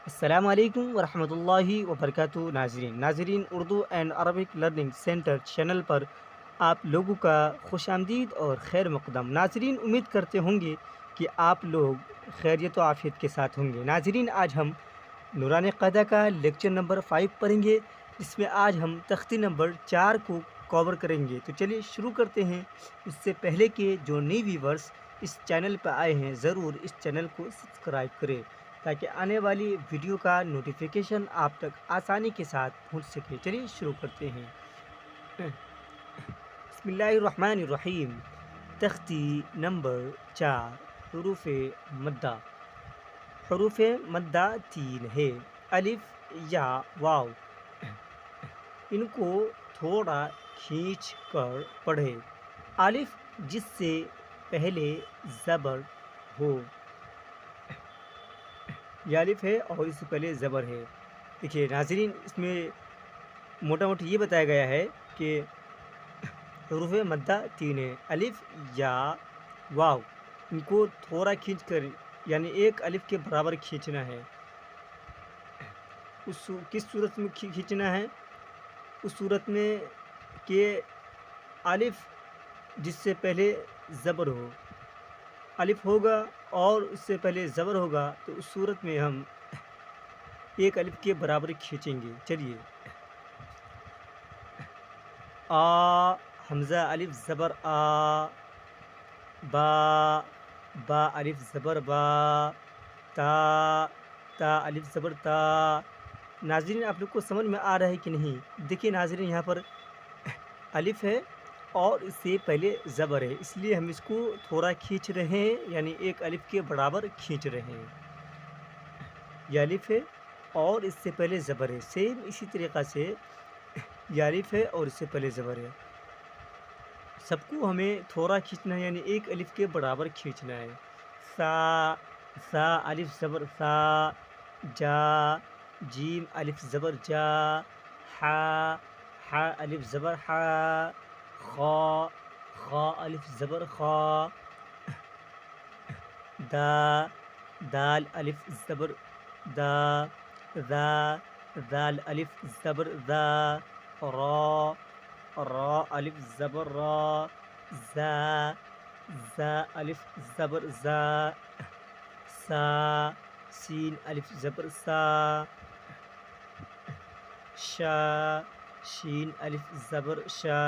السلام علیکم ورحمۃ اللہ وبرکاتہ ناظرین Urdu and Arabic learning centre channel پر آپ لوگوں کا خوش آمدید اور خیر مقدم۔ ناظرین، امید کرتے ہوں گے کہ آپ لوگ خیریت و عافیت کے ساتھ ہوں گے۔ ناظرین، آج ہم نوران قاعدہ کا لیکچر نمبر 5 پڑھیں گے، جس میں آج ہم تختی نمبر 4 کو کور کریں گے۔ تو چلیے شروع کرتے ہیں۔ اس سے پہلے کہ جو نئی ویورز اس چینل پہ آئے ہیں، ضرور اس چینل کو سبسکرائب کریں تاکہ آنے والی ویڈیو کا نوٹیفیکیشن آپ تک آسانی کے ساتھ پہنچ سکے۔ چلیے شروع کرتے ہیں۔ بسم اللہ الرحمن الرحیم۔ تختی نمبر 4، حروف مدہ۔ حروف مدہ 3 ہے: الف یا واو۔ ان کو تھوڑا کھینچ کر پڑھے۔ الف جس سے پہلے زبر ہو، یہ الف ہے اور اس سے پہلے زبر ہے۔ دیکھیے ناظرین، اس میں موٹا موٹی یہ بتایا گیا ہے کہ حروف مدہ 3 ہے: الف یا واو۔ ان کو تھوڑا کھینچ کر، یعنی ایک الف کے برابر کھینچنا ہے۔ کس صورت میں کھینچنا ہے؟ اس صورت میں کہ الف جس سے پہلے زبر ہو، الف ہوگا اور اس سے پہلے زبر ہوگا، تو اس صورت میں ہم ایک الف کے برابر کھینچیں گے۔ چلیے، آ، حمزہ الف زبر آ، با، با الف زبر با، تا، تا الف زبر تا۔ ناظرین، آپ لوگ کو سمجھ میں آ رہا ہے کہ نہیں؟ دیکھیے ناظرین، یہاں پر الف ہے اور اس سے پہلے زبر ہے، اس لیے ہم اس کو تھوڑا کھینچ رہے ہیں، یعنی ایک الف کے برابر کھینچ رہے ہیں۔ یہ الف ہے اور اس سے پہلے زبر ہے، سیم اسی طریقہ سے یہ الف ہے اور اس سے پہلے زبر ہے۔ سب کو ہمیں تھوڑا کھینچنا ہے، یعنی ایک الف کے برابر کھینچنا ہے۔ سا، سا الف زبر سا، جا، جیم الف زبر جا، حا، حا الف زبر حا، خا، خا الف زبر خا، دا، دال الف زبر دا، ذا، ذال الف زبر ذا، را، را الف زبر را، زا، زا الف زبر زا، سا، سین الف زبر سا، شا، شین الف زبر شا،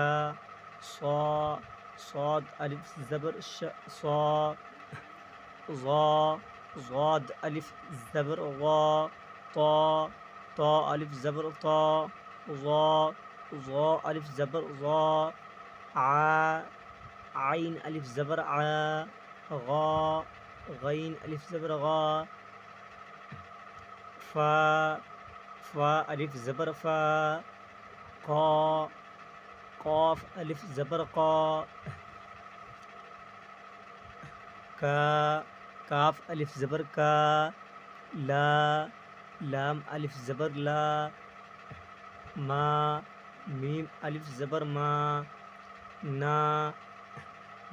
صا، صاد الف زبر صا، ضا، ضاد الف زبر غا، طا، طا الف زبر طا، ظا، ظا الف زبر ظا، عا، عین الف زبر عا، غا، غین الف زبر غا، فا، فا الف زبر فا، قا، قاف الف زبر قا، کا، کاف الف زبر کا، لا، لام الف زبر لا، ما، میم الف زبر ما، نا،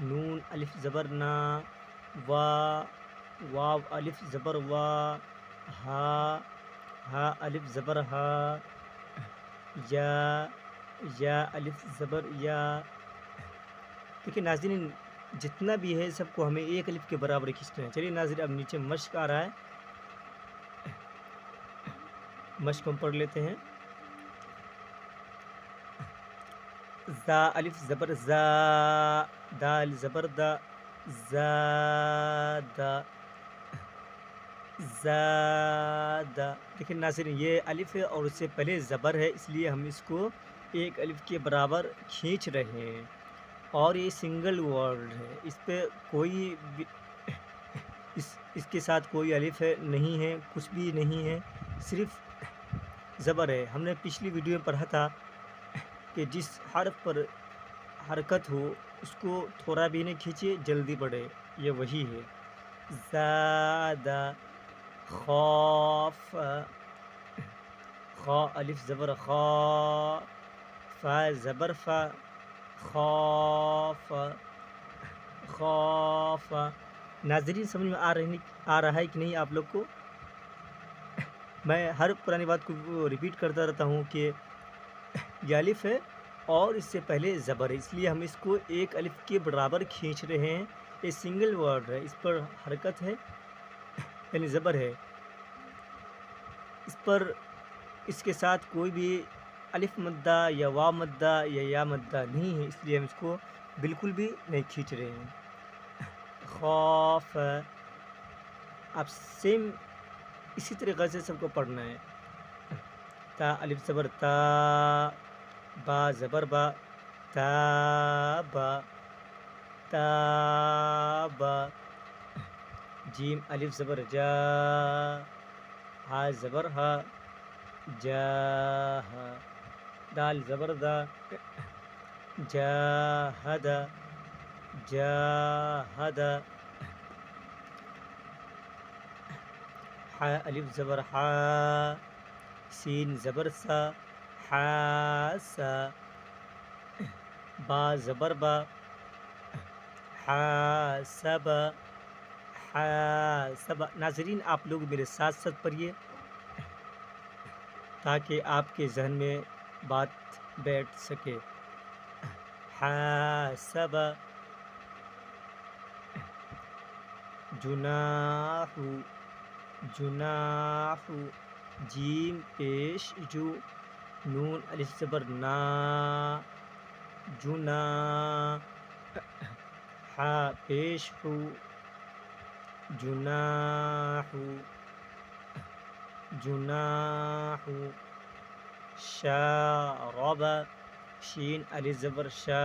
نون الف زبر نا، وا، واو الف زبر وا، ہا، ہا الف زبر ہا، یا، یا الف زبر یا۔ دیکھیے ناظرین، جتنا بھی ہے سب کو ہمیں ایک الف کے برابر کھینچنا ہے۔ چلیے ناظرین، اب نیچے مشق آ رہا ہے، مشق ہم پڑھ لیتے ہیں۔ زا الف زبر زا، دال زبر دا، زادا، زادا۔ دیکھیں ناظرین، یہ الف ہے اور اس سے پہلے زبر ہے، اس لیے ہم اس کو ایک الف کے برابر کھینچ رہے ہیں، اور یہ سنگل ورڈ ہے، اس پہ کوئی اس کے ساتھ کوئی الف ہے نہیں ہے، کچھ بھی نہیں ہے، صرف زبر ہے۔ ہم نے پچھلی ویڈیو میں پڑھا تھا کہ جس حرف پر حرکت ہو اس کو تھوڑا بھی نہیں کھینچے، جلدی پڑھے، یہ وہی ہے۔ زادہ، خوف، خا الف زبر خا، فا زبر فا، خوف، خوف۔ ناظرین، سمجھ میں آ رہا ہے کہ نہیں آپ لوگ کو؟ میں ہر پرانی بات کو ریپیٹ کرتا رہتا ہوں کہ یہ الف ہے اور اس سے پہلے زبر ہے، اس لیے ہم اس کو ایک الف کے برابر کھینچ رہے ہیں۔ یہ سنگل ورڈ ہے، اس پر حرکت ہے یعنی زبر ہے، اس پر اس کے ساتھ کوئی بھی الف مدہ یا واو مدہ یا یا مدہ نہیں ہے، اس لیے ہم اس کو بالکل بھی نہیں کھینچ رہے ہیں۔ خوف، آپ سیم اسی طریقے سے سب کو پڑھنا ہے۔ تا الف زبر تا، با زبر با، تابا تابا، جیم الف زبر جا، ہا زبر ہا، جاہا، دال زبر دا، جاہدا جاہدا، ہا الف زبر ہا، سین زبر سا، حاسا، با زبر با، حاسبا حاسبا۔ ناظرین آپ لوگ میرے ساتھ ساتھ پڑھیے تاکہ آپ کے ذہن میں بات بیٹھ سکے۔ حاسبا، جناح جناح، جیم پیش جو، نون الف زبر نا، جنا، ہا پیش ہو، جناح جناح، شارب، شین الف زبر شا،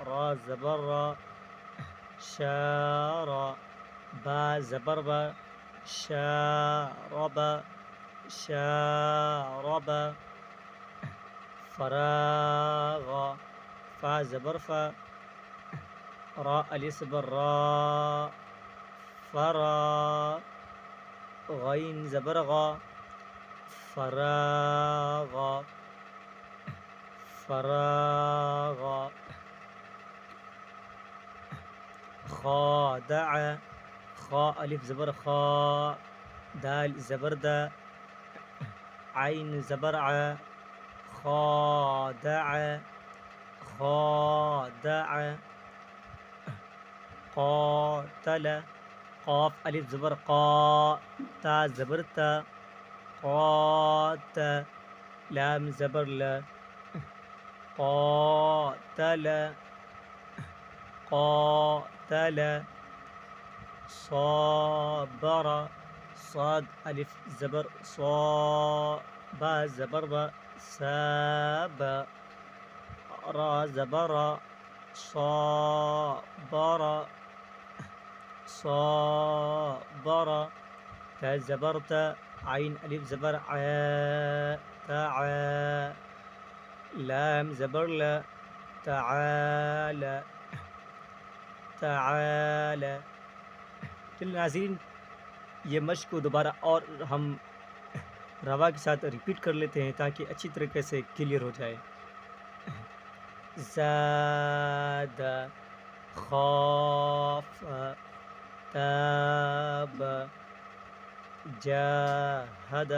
را زبر را، شارا، با زبر با، شارب شارب، فراغ، فا زبر فا، را الف زبر را، فرا، غین زبر غا، فراغ فراغ، خادع، خا الف زبر خا، دال زبر دا، عین زبر ع، خادع خادع، قاتل، قاف الف زبر قا، تا زبر تا، قات، لام زبر لا، قاتل قاتل، صابر، صاد الف زبر صا، با زبر با، سابا، را زبر صابر صابر، تا زبر تا، عین الف زبر ع، تعا، لام زبر لا، تعالى تعالى۔ چلو ناظرین یہ مشق کو دوبارہ اور ہم روا کے ساتھ ریپیٹ کر لیتے ہیں تاکہ اچھی طریقے سے کلیئر ہو جائے۔ زاد، خاف، تاب، جاہد،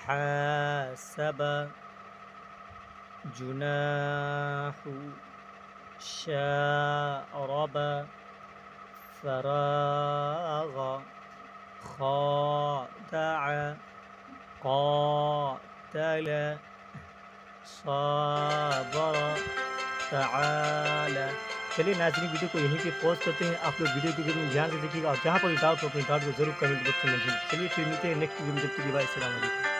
حاسب، جناح، شارب، فراغ، خادع، قاتل، صابر، تعالى۔ چلیے ناظرین ویڈیو کو یہیں پہ پوز کرتے ہیں، آپ لوگ ویڈیو کی دھیان سے دیکھیے گا اور جہاں پر ڈاؤٹ ہو اپنے ڈاؤٹ کو ضرور کمنٹ باکس میں لکھیں۔ چلیے پھر ملتے ہیں نیکسٹ ویڈیو میں، جب تک کے لیے السلام علیکم۔